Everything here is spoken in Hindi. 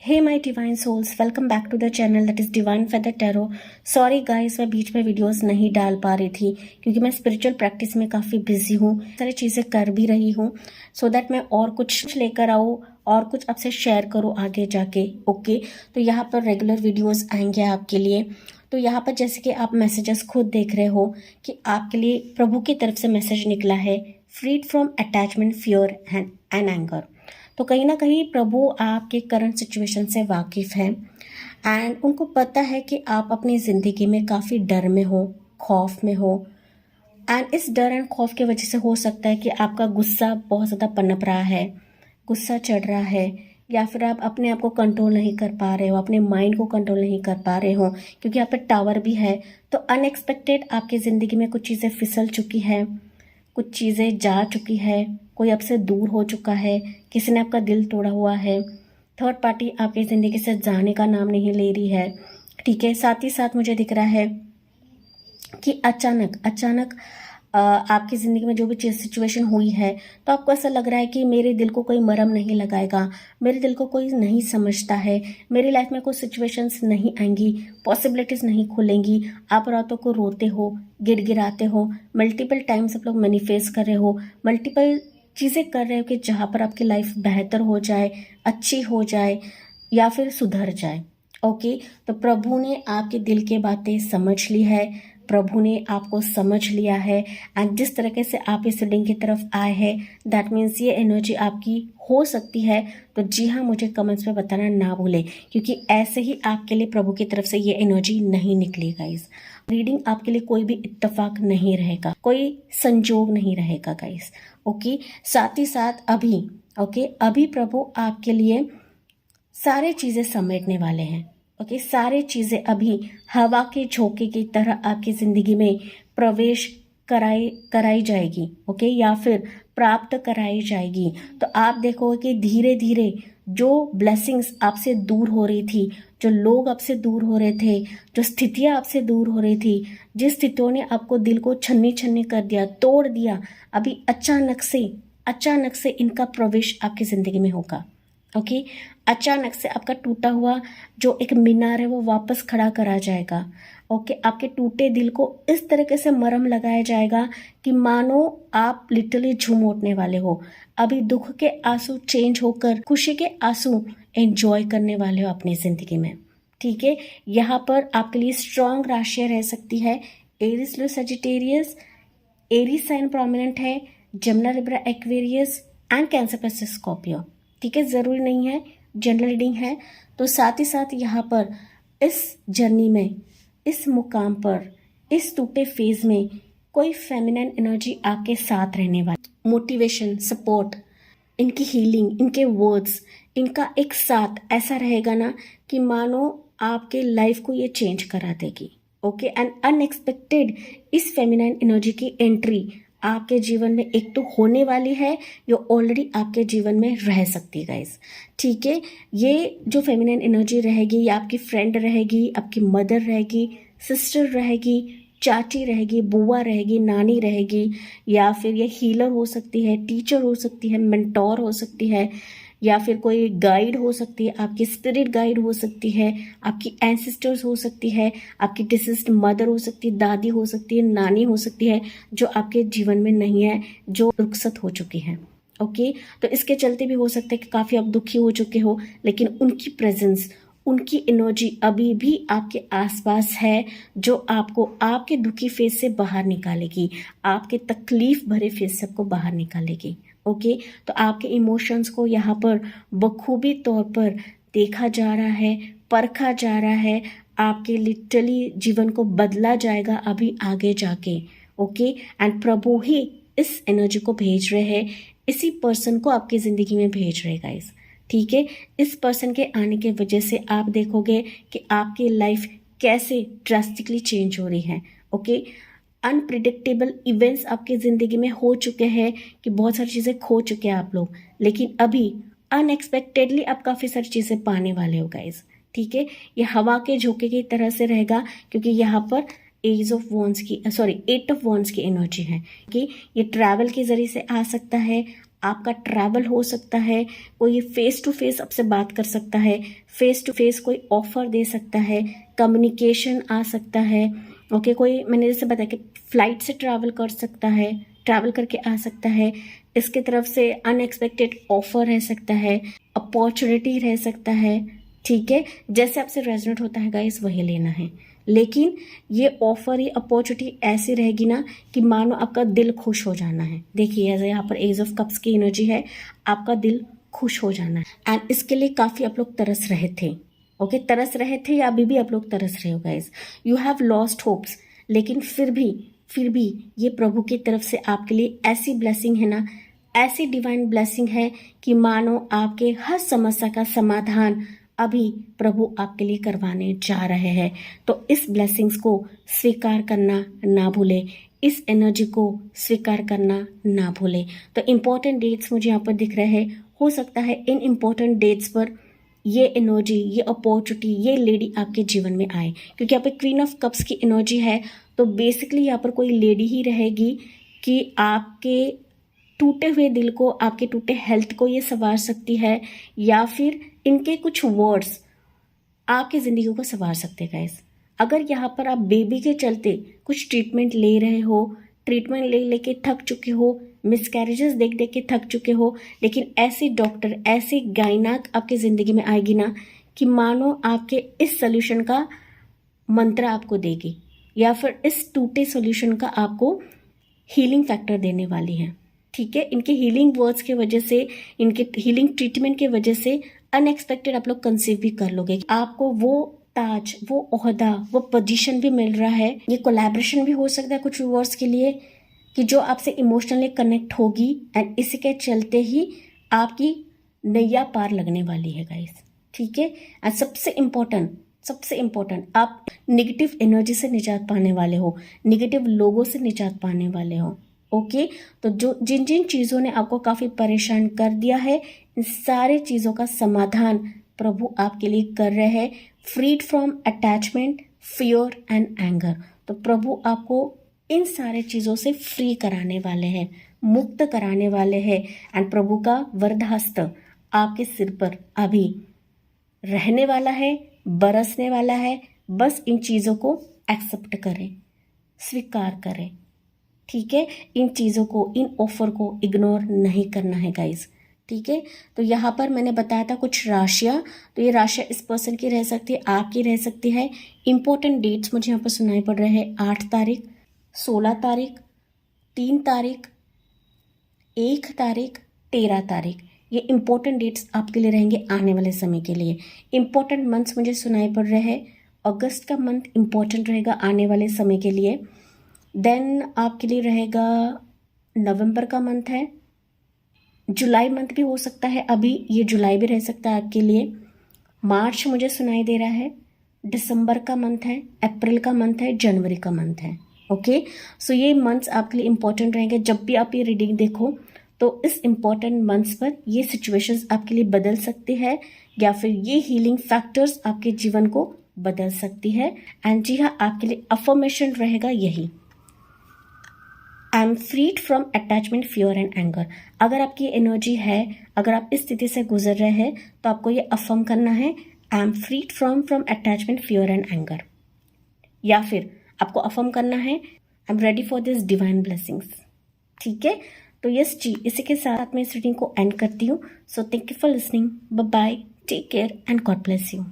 Hey my divine souls, welcome back to the channel that is divine feather tarot. Sorry guys, मैं बीच में वीडियोस नहीं डाल पा रही थी क्योंकि मैं स्पिरिचुअल प्रैक्टिस में काफ़ी बिजी हूँ, सारी चीज़ें कर भी रही हूँ सो दैट मैं और कुछ लेकर आऊँ और कुछ आपसे शेयर करूँ आगे जाके। ओके, तो यहाँ पर रेगुलर वीडियोज़ आएंगे आपके लिए। तो यहाँ पर जैसे कि आप मैसेजेस खुद देख रहे हो कि आपके लिए प्रभु की तरफ से मैसेज निकला है, freed from attachment, fear and anger. तो कहीं ना कहीं प्रभु आपके करंट सिचुएशन से वाकिफ़ हैं एंड उनको पता है कि आप अपनी ज़िंदगी में काफ़ी डर में हो, खौफ में हो। एंड इस डर एंड खौफ की वजह से हो सकता है कि आपका गुस्सा बहुत ज़्यादा पनप रहा है, गुस्सा चढ़ रहा है, या फिर आप अपने आप को कंट्रोल नहीं कर पा रहे हो, अपने माइंड को कंट्रोल नहीं कर पा रहे हो क्योंकि यहाँ पे टावर भी है। तो अनएक्सपेक्टेड आपकी ज़िंदगी में कुछ चीज़ें फिसल चुकी है, कुछ चीज़ें जा चुकी है, कोई आपसे दूर हो चुका है, किसी ने आपका दिल तोड़ा हुआ है, थर्ड पार्टी आपकी ज़िंदगी से जाने का नाम नहीं ले रही है। ठीक है, साथ ही साथ मुझे दिख रहा है कि अचानक आपकी ज़िंदगी में जो भी चीज़ सिचुएशन हुई है तो आपको ऐसा लग रहा है कि मेरे दिल को कोई मरहम नहीं लगाएगा, मेरे दिल को कोई नहीं समझता है, मेरी लाइफ में कोई सिचुएशंस नहीं आएंगी, पॉसिबिलिटीज़ नहीं खुलेंगी। आप रातों को रोते हो, गिड़गिड़ाते हो, मल्टीपल टाइम्स आप लोग मैनिफेस्ट कर रहे हो, मल्टीपल चीज़ें कर रहे हो कि जहाँ पर आपकी लाइफ बेहतर हो जाए, अच्छी हो जाए या फिर सुधर जाए। ओके, तो प्रभु ने आपके दिल की बातें समझ ली है, प्रभु ने आपको समझ लिया है एंड जिस तरीके से आप इस रीडिंग की तरफ आए हैं दैट मीन्स ये एनर्जी आपकी हो सकती है। तो जी हाँ, मुझे कमेंट्स में बताना ना भूलें क्योंकि ऐसे ही आपके लिए प्रभु की तरफ से ये एनर्जी नहीं निकली गाइस। रीडिंग आपके लिए कोई भी इत्तेफाक नहीं रहेगा, कोई संजोग नहीं रहेगा गाइस। ओके, साथ ही साथ अभी प्रभु आपके लिए सारे चीज़ें समेटने वाले हैं। ओके, सारे चीज़ें अभी हवा के झोंके की तरह आपकी ज़िंदगी में प्रवेश कराई जाएगी। ओके, या फिर प्राप्त कराई जाएगी। तो आप देखोगे कि धीरे धीरे जो ब्लेसिंग्स आपसे दूर हो रही थी, जो लोग आपसे दूर हो रहे थे, जो स्थितियाँ आपसे दूर हो रही थी, जिस स्थितियों ने आपको दिल को छन्नी छन्नी कर दिया, तोड़ दिया, अभी अचानक से इनका प्रवेश आपकी ज़िंदगी में होगा। ओके, अचानक से आपका टूटा हुआ जो एक मीनार है वो वापस खड़ा करा जाएगा। ओके, आपके टूटे दिल को इस तरीके से मरहम लगाया जाएगा कि मानो आप लिटरली झूम उठने वाले हो। अभी दुख के आंसू चेंज होकर खुशी के आंसू एंजॉय करने वाले हो अपनी ज़िंदगी में। ठीक है, यहाँ पर आपके लिए स्ट्रॉन्ग राशियाँ रह सकती है Aries, Leo, Sagittarius. Aries sign prominent है, जमना, Libra, Aquarius and Cancer plus Scorpio. ठीक है, ज़रूरी नहीं है, जनरल रीडिंग है। तो साथ ही साथ यहाँ पर इस जर्नी में, इस मुकाम पर, इस टूटे फेज में कोई फेमिनिन एनर्जी आपके साथ रहने वाली, मोटिवेशन, सपोर्ट, इनकी हीलिंग, इनके वर्ड्स, इनका एक साथ ऐसा रहेगा ना कि मानो आपके लाइफ को ये चेंज करा देगी। ओके, एंड अनएक्सपेक्टेड इस फेमिनिन एनर्जी की एंट्री आपके जीवन में एक तो होने वाली है, जो ऑलरेडी आपके जीवन में रह सकती है गाइस। ठीक है, ये जो फेमिनिन एनर्जी रहेगी, ये आपकी फ्रेंड रहेगी, आपकी मदर रहेगी, सिस्टर रहेगी, चाची रहेगी, बुआ रहेगी, नानी रहेगी, या फिर ये हीलर हो सकती है, टीचर हो सकती है, मेंटोर हो सकती है, या फिर कोई गाइड हो सकती है, आपकी स्पिरिट गाइड हो सकती है, आपकी एंसेस्टर्स हो सकती है, आपकी डिसीज्ड मदर हो सकती है, दादी हो सकती है, नानी हो सकती है, जो आपके जीवन में नहीं है, जो रुखसत हो चुकी हैं। ओके, तो इसके चलते भी हो सकता है कि काफ़ी आप दुखी हो चुके हो, लेकिन उनकी प्रेजेंस, उनकी एनर्जी अभी भी आपके आसपास है, जो आपको आपके दुखी फेज से बाहर निकालेगी, आपके तकलीफ भरे फेज से आपको बाहर निकालेगी। ओके, तो आपके इमोशंस को यहाँ पर बखूबी तौर पर देखा जा रहा है, परखा जा रहा है, आपके लिटरली जीवन को बदला जाएगा अभी आगे जाके। ओके, एंड प्रभु ही इस एनर्जी को भेज रहे हैं, इसी पर्सन को आपकी ज़िंदगी में भेज रहे गाइस। ठीक है, इस पर्सन के आने के वजह से आप देखोगे कि आपकी लाइफ कैसे ड्रास्टिकली चेंज हो रही है। ओके, अनप्रिडिक्टेबल इवेंट्स आपकी ज़िंदगी में हो चुके हैं कि बहुत सारी चीज़ें खो चुके हैं आप लोग, लेकिन अभी अनएक्सपेक्टेडली आप काफ़ी सारी चीज़ें पाने वाले हो गाइस। ठीक है, ये हवा के झोंके की तरह से रहेगा क्योंकि यहाँ पर एट ऑफ वॉन्ड्स की एनर्जी है कि ये ट्रैवल के ज़रिए से आ सकता है, आपका ट्रैवल हो सकता है, कोई फेस टू फेस आपसे बात कर सकता है, फेस टू फेस कोई ऑफर दे सकता है, कम्युनिकेशन आ सकता है। ओके, कोई मैंने जैसे बताया कि फ्लाइट से ट्रैवल कर सकता है, ट्रैवल करके आ सकता है, इसके तरफ से अनएक्सपेक्टेड ऑफर रह सकता है, अपॉर्चुनिटी रह सकता है। ठीक है, जैसे आपसे रेजोनेट होता है गाइस वही लेना है, लेकिन ये ऑफर, ये अपॉर्चुनिटी ऐसी रहेगी ना कि मानो आपका दिल खुश हो जाना है। देखिए ऐसे यहाँ पर एज ऑफ कप्स की एनर्जी है, आपका दिल खुश हो जाना है एंड इसके लिए काफ़ी आप लोग तरस रहे थे। ओके, तरस रहे थे या अभी भी आप लोग तरस रहे हो guys. You have lost hopes, लेकिन फिर भी ये प्रभु की तरफ से आपके लिए ऐसी ब्लेसिंग है ना, ऐसी डिवाइन ब्लेसिंग है कि मानो आपके हर समस्या का समाधान अभी प्रभु आपके लिए करवाने जा रहे हैं। तो इस ब्लेसिंग्स को स्वीकार करना ना भूले, इस एनर्जी को स्वीकार करना ना भूले। तो इम्पोर्टेंट डेट्स मुझे यहाँ पर दिख रहे हैं, हो सकता है इन इम्पोर्टेंट डेट्स पर ये एनर्जी, ये अपॉर्चुनिटी, ये लेडी आपके जीवन में आए, क्योंकि यहाँ पे क्वीन ऑफ कप्स की एनर्जी है। तो बेसिकली यहाँ पर कोई लेडी ही रहेगी कि आपके टूटे हुए दिल को, आपके टूटे हेल्थ को ये संवार सकती है, या फिर इनके कुछ वर्ड्स आपकी ज़िंदगी को संवार सकते हैं गाइस। अगर यहाँ पर आप बेबी के चलते कुछ ट्रीटमेंट ले रहे हो, ट्रीटमेंट ले लेके थक चुके हो, मिसकैरेजेस देख देख के थक चुके हो, लेकिन ऐसी डॉक्टर, ऐसी गायनाक आपकी ज़िंदगी में आएगी ना कि मानो आपके इस सोल्यूशन का मंत्र आपको देगी, या फिर इस टूटे सोल्यूशन का आपको हीलिंग फैक्टर देने वाली है। ठीक है, इनके हीलिंग वर्ड्स के वजह से, इनके हीलिंग ट्रीटमेंट के वजह से अनएक्सपेक्टेड आप लोग कंसीव भी कर लोगे। आपको वो ताज, वो ओहदा, वो पोजीशन भी मिल रहा है। ये कोलैबोरेशन भी हो सकता है कुछ व्यूअर्स के लिए कि जो आपसे इमोशनली कनेक्ट होगी एंड इसी के चलते ही आपकी नैया पार लगने वाली है गाइस। ठीक है, एंड सबसे इम्पोर्टेंट आप नेगेटिव एनर्जी से निजात पाने वाले हो, नेगेटिव लोगों से निजात पाने वाले हो। ओके, तो जो जिन जिन चीज़ों ने आपको काफ़ी परेशान कर दिया है, इन सारे चीज़ों का समाधान प्रभु आपके लिए कर रहे हैं। Freed from attachment, fear and anger. तो प्रभु आपको इन सारे चीज़ों से फ्री कराने वाले हैं, मुक्त कराने वाले हैं। एंड प्रभु का वरदहस्त आपके सिर पर अभी रहने वाला है, बरसने वाला है। बस इन चीज़ों को एक्सेप्ट करें, स्वीकार करें। ठीक है, इन चीज़ों को, इन ऑफर को इग्नोर नहीं करना है गाइस। ठीक है, तो यहाँ पर मैंने बताया था कुछ राशियाँ, तो ये राशियाँ इस पर्सन की रह सकती है, आपकी रह सकती है। इंपॉर्टेंट डेट्स मुझे यहाँ पर सुनाई पड़ रहे हैं, 8 तारीख, 16 तारीख, 3 तारीख, 1 तारीख, 13 तारीख। ये इंपॉर्टेंट डेट्स आपके लिए रहेंगे आने वाले समय के लिए। इंपॉर्टेंट मंथ्स मुझे सुनाई पड़ रहे हैं। अगस्त का मंथ इंपॉर्टेंट रहेगा आने वाले समय के लिए। देन आपके लिए रहेगा नवंबर का मंथ है, जुलाई मंथ भी हो सकता है, अभी ये जुलाई भी रह सकता है आपके लिए। मार्च मुझे सुनाई दे रहा है, दिसंबर का मंथ है, अप्रैल का मंथ है, जनवरी का मंथ है। ओके, सो ये मंथ्स आपके लिए इंपॉर्टेंट रहेंगे। जब भी आप ये रीडिंग देखो तो इस इंपॉर्टेंट मंथ्स पर ये सिचुएशंस आपके लिए बदल सकती है, या फिर ये हीलिंग फैक्टर्स आपके जीवन को बदल सकती है। एंड जी हाँ, आपके लिए अफर्मेशन रहेगा यही, I am freed from attachment, fear and anger. अगर आपकी एनर्जी है, अगर आप इस स्थिति से गुजर रहे हैं, तो आपको ये अफर्म करना है, I am freed from attachment, fear and anger. या फिर आपको अफर्म करना है, I am ready for this divine blessings. ठीक है, तो यस जी, इसी के साथ मैं इस रीडिंग को एंड करती हूँ। So thank you for listening, bye bye, take care and God bless you.